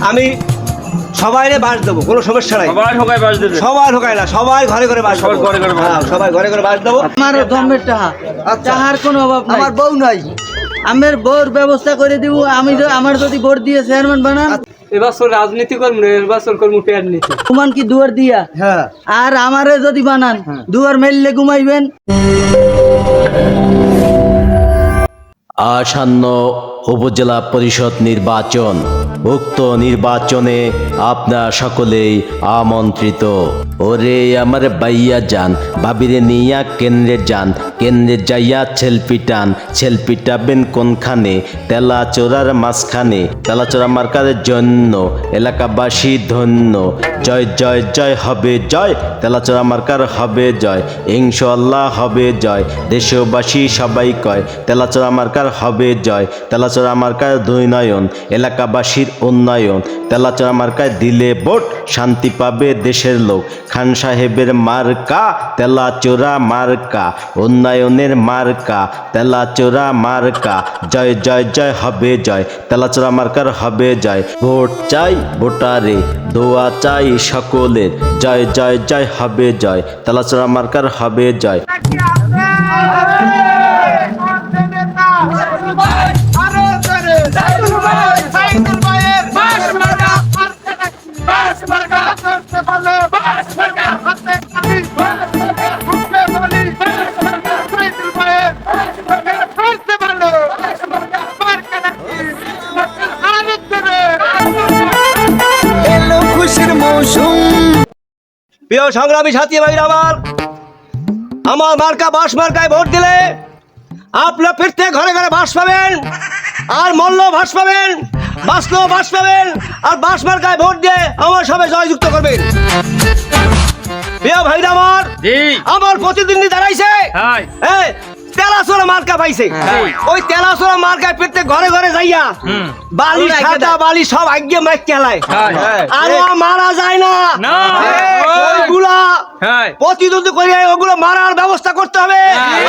আমি সবাইরে বাস দেবো, কোনো সমস্যা নাই। সবাই ঢোকায় না, সবাই ঘরে ঘরে বাস দেবো। সবাই ঘরে ঘরে বাস দেবো। আমার ধর্মের টাহা টাহার কোনো অভাব নাই। আমার বউ নাই, আমের বোর ব্যবস্থা করে দিব। আমি আমার যদি ভোট দিয়ে চেয়ারম্যান বানান, এবছর রাজনীতি করবো না, এবছর করবো পেয়ার নীতি। ঘুমান কি দুয়ার দিয়া। হ্যাঁ আর আমারে যদি বানান দুয়ার মেললে ঘুমাইবেন। আসন্ন উপজেলা পরিষদ নির্বাচন, উক্ত নির্বাচনে আপনারা সকলেই আমন্ত্রিত। ওরে আমার বাইয়া যান, ভাবিরে নিয়া কেন্দ্রে যান, কেন্দ্রে যাইয়া ছেলপিটাবেন কোনখানে? তেলাচোরার মাঝখানে। তেলাচোরা মার্কার জন্য এলাকাবাসী ধন্য। জয় জয় জয় হবে জয়, তেলাচোরা মার্কার হবে জয়, ইনশাআল্লাহ হবে জয়। দেশবাসী সবাই কয় তেলাচোরা মার্কার হবে জয়। তেলাচোরা মার্কার দুই নয়ন, এলাকাবাসীর উন্নয়ন। তেলাচোরা মার্কায় দিলে ভোট, শান্তি পাবে দেশের লোক। খান সাহেবের মার্কা তেলাচোরা মার্কা, উন্নয়নের মার্কা তেলাচোরা মার্কা। জয় জয় জয় হবে জয়, তেলাচোরা মার্কার হবে জয়। ভোট চাই ভোটারে, দোয়া চাই সকলের। জয় জয় জয় হবে জয়, তেলাচোরা মার্কার হবে জয়। প্রিয় সংগ্রামী সাথী ভাইরা, আমার মার্কা বাস মার্কায় ভোট দিলে আপনার ফিরতে ঘরে ঘরে বাস পাবেন, আর মল্ল বাস পাবেন, বাঁচলেও বাস পাবেন। আর বাস মার্কায় ভোট দিয়ে আমার সবাই জয়যুক্ত করবেন। প্রিয় ভাইরা আমার প্রতিদ্বন্দ্বী দাঁড়াইছে তেলাচোরা মার্কা পাইছে। ওই তেলাচোরা মার্কায় প্রত্যেক ঘরে ঘরে যাইয়া বালি সাদা বালি সব আগে মাইক খেলায়, আর মারা যায় না। ওইগুলা প্রতিদ্বন্দ্বী করে ওগুলো মারার ব্যবস্থা করতে হবে।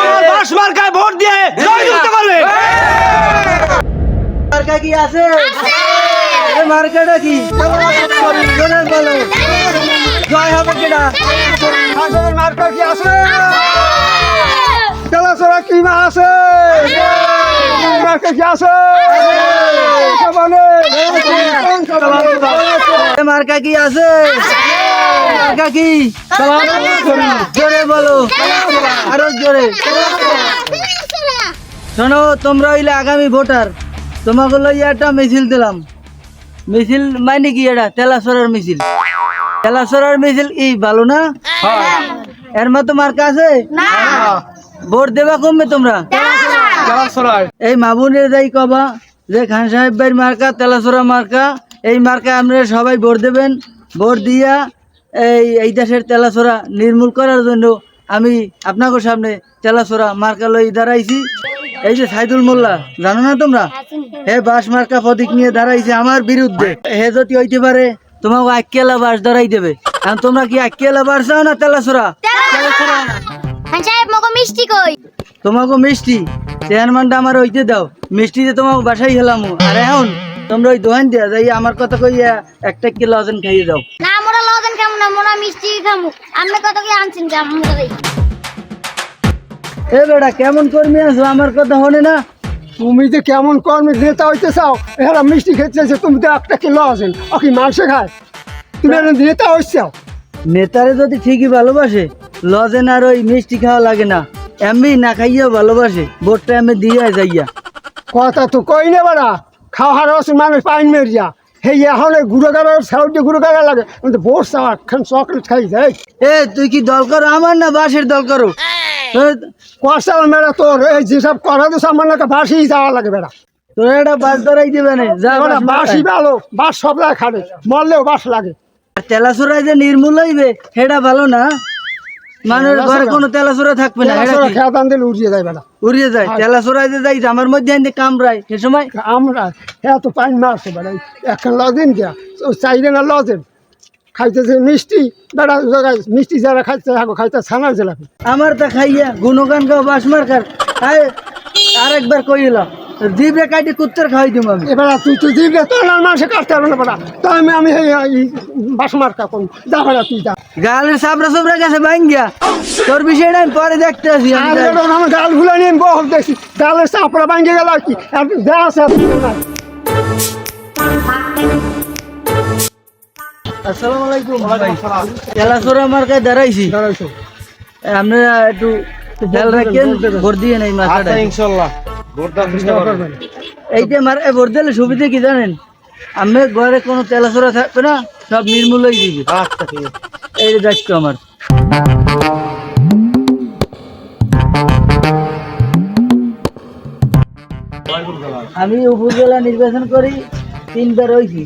আমার বাস মার্কায় ভোট দিয়ে জয়যুক্ত করবে। মার্কা কি আছে? মার্কাটা কি? বলো জয় হবে কিনা? মার্কা কি আছে? তেলাচোরা কি মা আছে? মার্কা কি আছে? মার্কা কি আছে? মার্কা কি? জোরে বলো, আরো জোরে। শোনো, তোমরা হইলে আগামী ভোটার। তোমাকে লইয়া একটা মিছিল দিলাম। মিছিল মানে কি? এটা তেলাচোরার মিছিল। তেলাচোরার মিছিল ই ভালো না? এর মতো মার্কা আছে? ভোট দেবা কমবে তোমরা? এই মামুনের যাই কবা যে খান সাহেব ভাই মার্কা তেলাচোরা মার্কা, এই মার্কা আপনারা সবাই ভোট দেবেন। ভোট দিয়া এই দেশের তেলাচোরা নির্মূল করার জন্য আমি আপনাদের সামনে তেলাচোরা মার্কা লই দাঁড়াইছি। এই যে সাইদুল মোল্লা, জানো না তোমরা? হে বাস মার্কা প্রতীক নিয়ে দাঁড়াইছে আমার বিরুদ্ধে। হে যদি হইতে পারে তোমাকে আক্কেলা বাস দাঁড়াই দেবে। কারণ তোমরা কি আক্কেলা বাস চাও না তেলাচোরা? মিষ্টি কই? তোমাকে মিষ্টি চেয়ারম্যানটা আমার হইতে দাও। মিষ্টিতে তোমাকে বাসাই খেলাম। আর এখন তোমরা ওই দোকান দিয়া যাই আমার কথা কইয়া একটা কিলো লজেন খাইয়ে দাও। না, মোরা লজেন খামু না, মোরা মিষ্টি খামু। আপনি কত কি আনছেন খামু? এ বেটা, কেমন কর্মী আছো? আমার কথা হনে না? তুমি যে কেমন কর্মী নেতা হইতে চাও, এরা মিষ্টি খেতে চাইছে, তুমি তো একটা কিলো আছেন ও কি মানুষে খায়? তুমি নেতা হইছো। নেতারে যদি ঠিকই ভালোবাসে, লজেন আর ওই মিষ্টি খাওয়া লাগে না, এমনি না খাইয়া ভালোবাসে। ভোটটা আমি দিয়ে যাইয়া। কথা তো কই না বাড়া, খাওয়ার মানুষ পাইন মেরিয়া। হেই এখন গুঁড়ো গাড়ার সাউন্ডে গুঁড়ো গাড়া লাগে, ভোট চাওয়া খান চকলেট খাই যায়। এ তুই কি দল করো আমার না বাসের দল করো? কষাল মেরা তোর এই যেসব করা তো আমার নাকি বাসি যাওয়া লাগে বেড়া। তোরা একটা বাস ধরাই দিবে না? যা বাসি ভালো, বাস সব লাগে খাবে, মরলেও বাস লাগে। তেলাচোরা যে নির্মূল হইবে সেটা ভালো না? মানুষের ঘরে কোনো তেলাচোরা থাকবে না, খেয়া দান দিলে উড়িয়ে যায় বেড়া, উড়িয়ে যায়। তেলাচোরায় যে যাই আমার মধ্যে আনতে কামড়ায়, সে সময় আমরা হ্যাঁ তো পাইন মারছে বেড়া। এখন লজেন গিয়া চাইলে না লজেন খাইতেছে মিষ্টি বেড়া, মিষ্টি যারা খাইতে খাইতে ছানার জেলাপি। আমার তা খাইয়া গুণগান গাও বাস মার্কার। আরেকবার কইলাম জিভে কাটি কুত্তর খাওয়াই দিব আমি। এবার তুই তো দিবি তোর মানুষে কাটতে পারবে না বেটা, তো আমি বাস মার্কা কোন যা বেটা তুই যা। গালের সাবরা সাবরা গেছে ভাঙ্গিয়া, তোর বিষয়টা আমি পরে দেখতে আসি। আমি আর যাই। বেটা আমার গাল ভুলে নিয়ে বহু দেখছি, গালের চাপড়া ভাঙে গেল আর কি, আর যা আছে আর কিছু নাই। আসসালামু আলাইকুম ভাই। তেলাসোরা মার্কায় দাঁড়াইছি, দাঁড়াইছো। আপনারা একটু খেয়াল রাখেন, ভোট দিয়ে নেই মাথাটা। ইনশাল্লাহ এইটা মার্কায় ভোট দিলে সুবিধা কি জানেন, আমি ঘরে কোনো তেলাসোরা থাকবে না, সব নির্মূল হয়ে দিবে। আচ্ছা ঠিক আছে। এই দায়িত্ব আমার। আমি উপজেলা নির্বাচন করি 3 বার হয়েছি,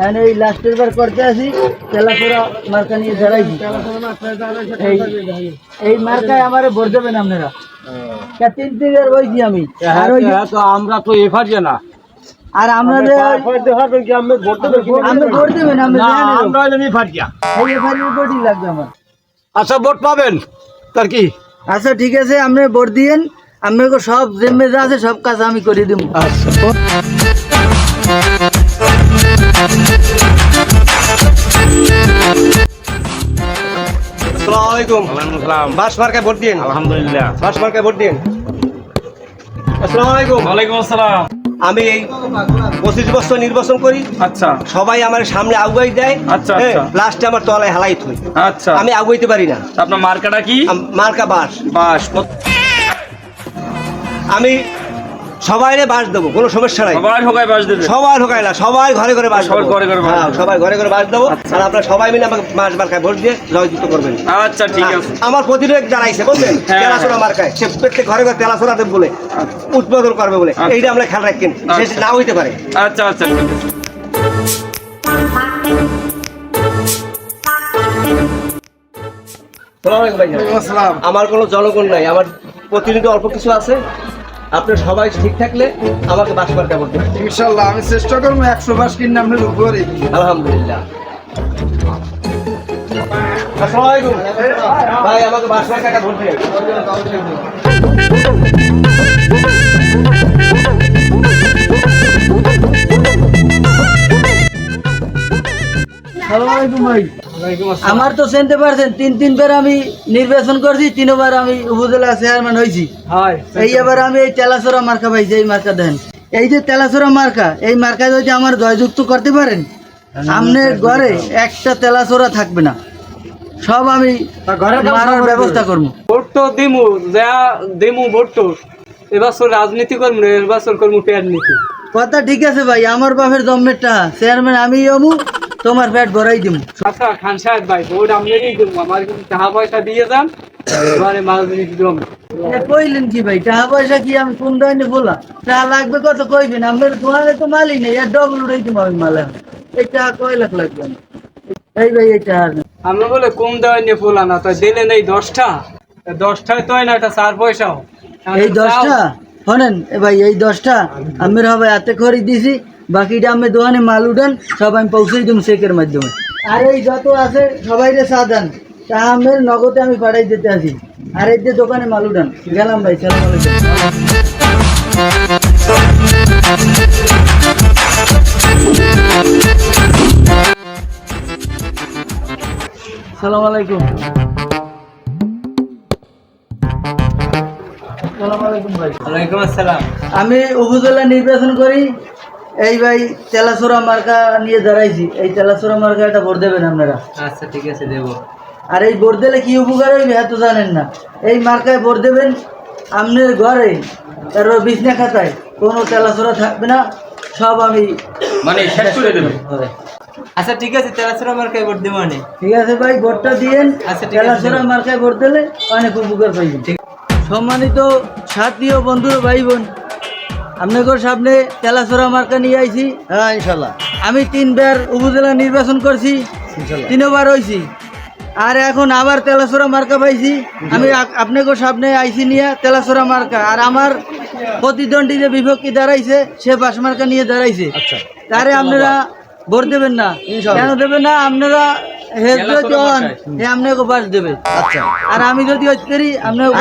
এখন এই লাস্টের বার করতে আসি তেলাসোরা মার্কা নিয়ে দাঁড়াইছি। এই মার্কায় আমার ভোট দেবেন আপনারা। 3 বার হয়েছি আমি, আর ওই যে- আমরা তো এফার জানা আর আপনাদের আমি ভোট দেবেন, আমি ভোটই লাগবে আমার। আচ্ছা ভোট পাবেন তার কি? আচ্ছা ঠিক আছে, আপনি ভোট দিয়েন, আপনাকে সব জিম্মে যা আছে সব কাজ আমি করে দেবো। আচ্ছা আসসালামু আলাইকুম। বাস মার্কায় ভোট দিন। আলহামদুলিল্লাহ। বাস মার্কায় ভোট দিন। আসসালামু আলাইকুম। ওয়ালাইকুম আসসালাম। আমি এই 25 বছর নির্বাচন করি, আচ্ছা সবাই আমার সামনে আগুয়াই দেয়, আচ্ছা, আচ্ছা। লাস্টে আমার তলায় হালাই থই, আচ্ছা, আমি আগুয়াইতে পারি না। আপনার মার্কাটা কি? মার্কা বাস। বাস। আমি সবাইরে বাস দেবো, কোনো সমস্যা নাই। সবাই ঢোকায় বাস দেবে। সবাই ঢোকায় না, সবাই ঘরে ঘরে বাস সবাই দেবো। ঘরে ঘরে বাস হ্যাঁ, দেবো। সবাই ঘরে ঘরে বাস দেবো, আর আপনারা সবাই মিলে আমাকে বাস মার্কায় ভোট দিয়ে জয়যুক্ত করবেন। আচ্ছা ঠিক আছে। আমার প্রতিরোধ জানাইছে বলছেন হ্যাঁ। তেলাসোরা মার্কায়, সে প্রত্যেক ঘরে ঘরে তেলাসোরা দেব বলে, উদ্বোধন করবে বলে, আচ্ছা। এইটা আমরা খেয়াল রাখেন, সে আচ্ছা। নাও হইতে পারে। আচ্ছা আচ্ছা আসসালামু আলাইকুম ভাইজান। আমার কোনো জনগণ নাই, আমার প্রতিনিধি অল্প কিছু আছে, আপনার সবাই ঠিক থাকলে আমাকে বাস মার্কা ভোট দেবেন। ইনশাল্লাহ আমি চেষ্টা করবো 100 বাস কিনে আপনার উপরে। আলহামদুলিল্লাহ। আসসালামু আলাইকুম ভাই, আমাকে বাস মার্কা ভোট দেবেন। আসসালামু আলাইকুম ভাই। আমার তো চিনতে পারছেন, 3 বার আমি নির্বাচন করছি, 3 বার আমি উপজেলা চেয়ারম্যান হয়েছি। এই এবার আমি এই তেলাসোরা মার্কা পাইছি, এই মার্কা দেন, এই যে তেলাসোরা মার্কা, এই মার্কা যদি আমার জয়যুক্ত করতে পারেন, আপনার ঘরে একটা তেলাসোরা থাকবে না, সব আমি মারার ব্যবস্থা করবো। ভোট তো দিমু, যা দিমু ভোট তো এবার রাজনীতি করবো না, এবার করবো পেয়ার নীতি। কথা ঠিক আছে ভাই, আমার বাপের জন্মের টাকা চেয়ারম্যান আমি হমু, তোমার পেট ভরাই দিব। আচ্ছা খান সাহেব ভাই, ভোট আপনারই দেবো, আমার কিন্তু টাকা পয়সা দিয়ে যান, এবারে রাজনীতি জমি। কইলেন কি ভাই, টাকা পয়সা কি আমি কোন দাইনে বলা, টাকা লাগবে কত কইবেন, আমার তোমার তো মালই নেই, আর ডবল উড়াই দিব আমি মালা, এই টাকা কয় লাখ লাগবে না। এই ভাই এই টাকা আমরা বলে কম দেওয়াই নিয়ে পোলা না, তাই দিলেন এই 10টা, 10টায় তো হয় না, এটা 4 পয়সাও। এই 10টা শোনেন এ ভাই, এই 10টা আমি হবে হাতে খড়ি দিছি, বাকিটা আমি দোকানে মাল উঠান, সব আমি পৌঁছে দিব চেকের মাধ্যমে। আর এই যত আছে সবাই রে সাধান, তা আমের নগদে আমি পাঠাই দিতে আসি, আর এই যে দোকানে মাল উঠান। গেলাম ভাই, সালাম আলাইকুম। সালাম আলাইকুম। সালাম আলাইকুম ভাই। ওয়ালাইকুম আসসালাম। আমি উপজেলা নির্বাচন করি, এই ভাই তেলাসোরা মার্কা নিয়ে দাঁড়াইছি, এই তেলাসোরা মার্কাটা ভোট দেবেন আপনারা। আচ্ছা ঠিক আছে দেবো। আর এই ভোট দিলে কি উপকার হইবে এত জানেন না, এই মার্কায় ভোট দেবেন, আপনার ঘরে তারপর বিছনা খাতায় কোনো তেলাসোরা থাকবে না, সব আমি মানে শেষ করে দেবেন। হবে। আচ্ছা ঠিক আছে, তেলাসোরা মার্কায় ভোট দেবো মানে। ঠিক আছে ভাই, ভোটটা দিয়েন, আচ্ছা, ঠিক আছে, তেলাসোরা মার্কায় ভোট দিলে অনেক উপকার পাইবেন। সম্মানিত সাথী ও বন্ধু ভাই বোন, আপনাদের সামনে তেলাসোরা মার্কা নিয়ে আইছি। হ্যাঁ ইনশাল্লাহ। আমি 3 বার উপজেলা নির্বাচন করছি, 3 বার হয়েছি, আর এখন আবার তেলাসোরা মার্কা পাইছি। আমি আপনাকে সামনে আইসি নিয়ে তেলাসোরা মার্কা, আর আমার প্রতিদ্বন্দ্বী যে বিপক্ষে দাঁড়াইছে সে বাস মার্কা নিয়ে দাঁড়াইছে, তারে আপনারা ভোট দেবেন না। কেন দেবেন না? আপনারা হে যদি অন হে আমনে কো বাস দেবে আচ্ছা আর আমি যদি হইতে পারি আমনে কো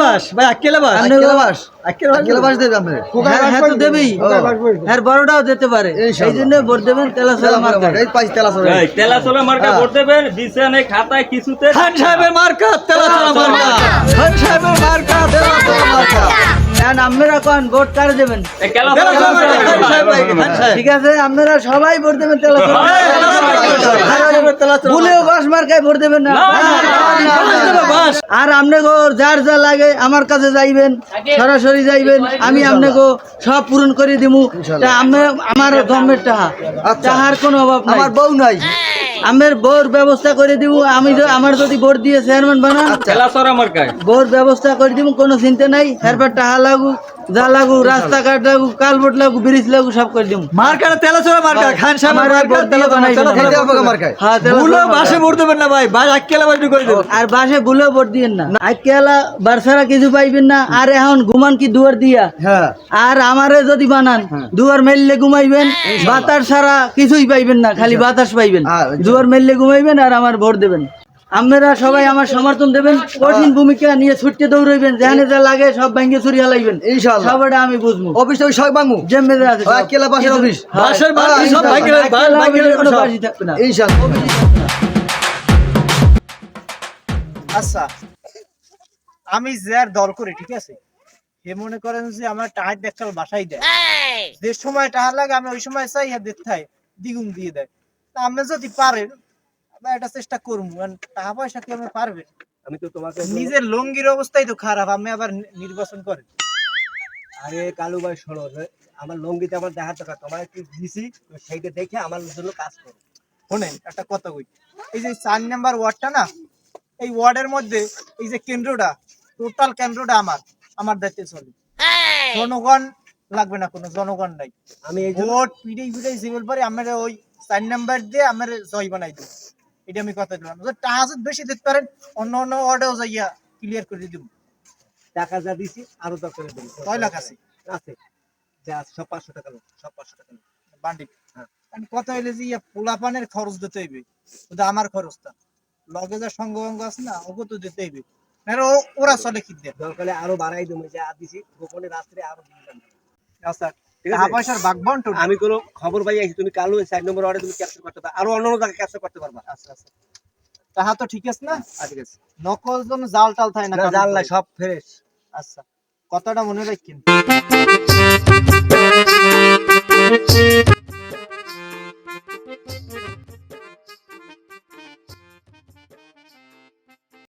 বাস ভাই আকেলা বাস আমনে কো বাস দেবে আমনে হ্যাঁ তো দেবেই হ্যাঁ বড়টাও দিতে পারে এই জন্য ভোট দেবেন তেলাসরা মার্কা এই পাঁচ তেলাসরা তেলাসরা মার্কা ভোট দেবেন বিছানে খাতায় কিছুতে খান সাহেবের মার্কা তেলাসরা মার্কা খান সাহেবের মার্কা তেলাসরা মার্কা আর আপনারা কোন ভোট কার দেবেন তেলাসরা মার্কা খান সাহেব খান সাহেব ঠিক আছে আপনারা সবাই ভোট দেবেন তেলাসরা ভুলেও বাস মার্কায় ভোট দেবেন না আর আপনাকে যার যা লাগে আমার কাছে যাইবেন সরাসরি যাইবেন আমি আপনাকে সব পূরণ করে দিমু তা আমার গমের টাকা টাকার কোনো অভাব নাই আমার বউ নাই আমের বোর ব্যবস্থা করে দিব আমি আমার যদি ভোট দিয়ে চেয়ারম্যান বানান তেলাসরা মার্কায় বোর ব্যবস্থা করে দিব কোনো চিন্তা নাই এরপর টাকা লাগু যা লাগু রাস্তাঘাট লাগু কালভোট লাগু ব্রিজ লাগু সব করে দিব মার্কা তেলাসরা মার্কা খান সাহেব মার্কা তেলাসরা মার্কা হ্যাঁ ভুলো বাসে ভোট দেবেন না ভাই বাস আকেলা বাস করে দেবেন আর বাসে ভুলেও ভোট দিয়েন না আজকালা বারসারা কিছু পাইবেন না আর এখন ঘুমান কি দুয়ার দিয়া হ্যাঁ আর আমারে যদি বানান দুয়ার মেললে ঘুমাইবেন বাতাস ছাড়া কিছুই পাইবেন না খালি বাতাস পাইবেন দুয়ার মেললে ঘুমাইবেন আর আমার ভোট দেবেন আপনারা সবাই আমার সমর্থন দেবেন কঠিন ভূমিকা নিয়ে ছুটতে দৌড়াইবেন যেখানে যা লাগে সব ভাঙ্গে চুরি হালাইবেন ইনশাআল্লাহ সবটা আমি বুঝবো অফিস তো সব ভাঙবো জিম্মেদার আছে সব। আকেলা বাসের অফিস হ্যাঁ। বাসের বাকি সব ভাঙে আকেলা ভাঙে কোনো বাসই থাকবে না। ইনশাআল্লাহ আচ্ছা আমি যার দল করি ঠিক আছে হে মনে করেন যে আমার টাহার দেখছাল বাসাই দেয় যে সময় টাহার লাগে আমি ওই সময় চাই হ্যাঁ দেখতে দ্বিগুণ দিয়ে দেয় তা আপনি যদি পারেন আমি একটা চেষ্টা করবো টাকা পয়সা কি আপনি পারবেন আমি তো তোমাকে নিজের লঙ্গির অবস্থাই তো খারাপ আপনি আবার নির্বাচন করেন আরে কালু ভাই শোনো আমার লঙ্গিতে আমার দেখার টাকা তোমার কি দিছি সেইটা দেখে আমার জন্য কাজ করো শোনেন একটা কথা কই এই যে 4 নাম্বার ওয়ার্ডটা না এই ওয়ার্ডের মধ্যে এই যে কেন্দ্রটা টোটাল কেন্দ্রটা আমার দায়িত্বে চলে জনগণ লাগবে না কোনো জনগণ নাই আমি এই ভোট পিড়াই সিভিল পরে আমার ওই 4 নাম্বার দিয়ে আমার জয় বানাই দেব এটা আমি কথা দিলাম যদি টাকা যদি বেশি দিতে পারেন অন্য ওয়ার্ডেও যাইয়া ক্লিয়ার করে দিব টাকা যা দিছি আরো দরকার দেব 6 লাখ আছে আছে যা সব 500 টাকা লোক সব 500 টাকা বান্ডি হ্যাঁ কথা হইলে যে পোলাপানের খরচ দিতে হইবে ওটা আমার খরচটা লগে যা সঙ্গ আছে না ওকে তো দিতে হইবে না ওরা চলে কি দেয় দরকারে আরো বাড়াই দেবো যা দিছি গোপনে রাত্রে আরো দিলাম আচ্ছা ঠিক আছে? টাকা পয়সার ভাগ বন্টন আমি কোনো খবর পাই আছি তুমি কালু 4 নম্বর ওয়ার্ডে তুমি ক্যাপচার করতে পারবে আরো অন্য জায়গায় ক্যাপচার করতে পারবা আচ্ছা তাহা তো ঠিক আছে না ঠিক আছে নকল জন জাল টাল থাকে না না জানলা সব ফ্রেশ আচ্ছা কথাটা মনে রাখেন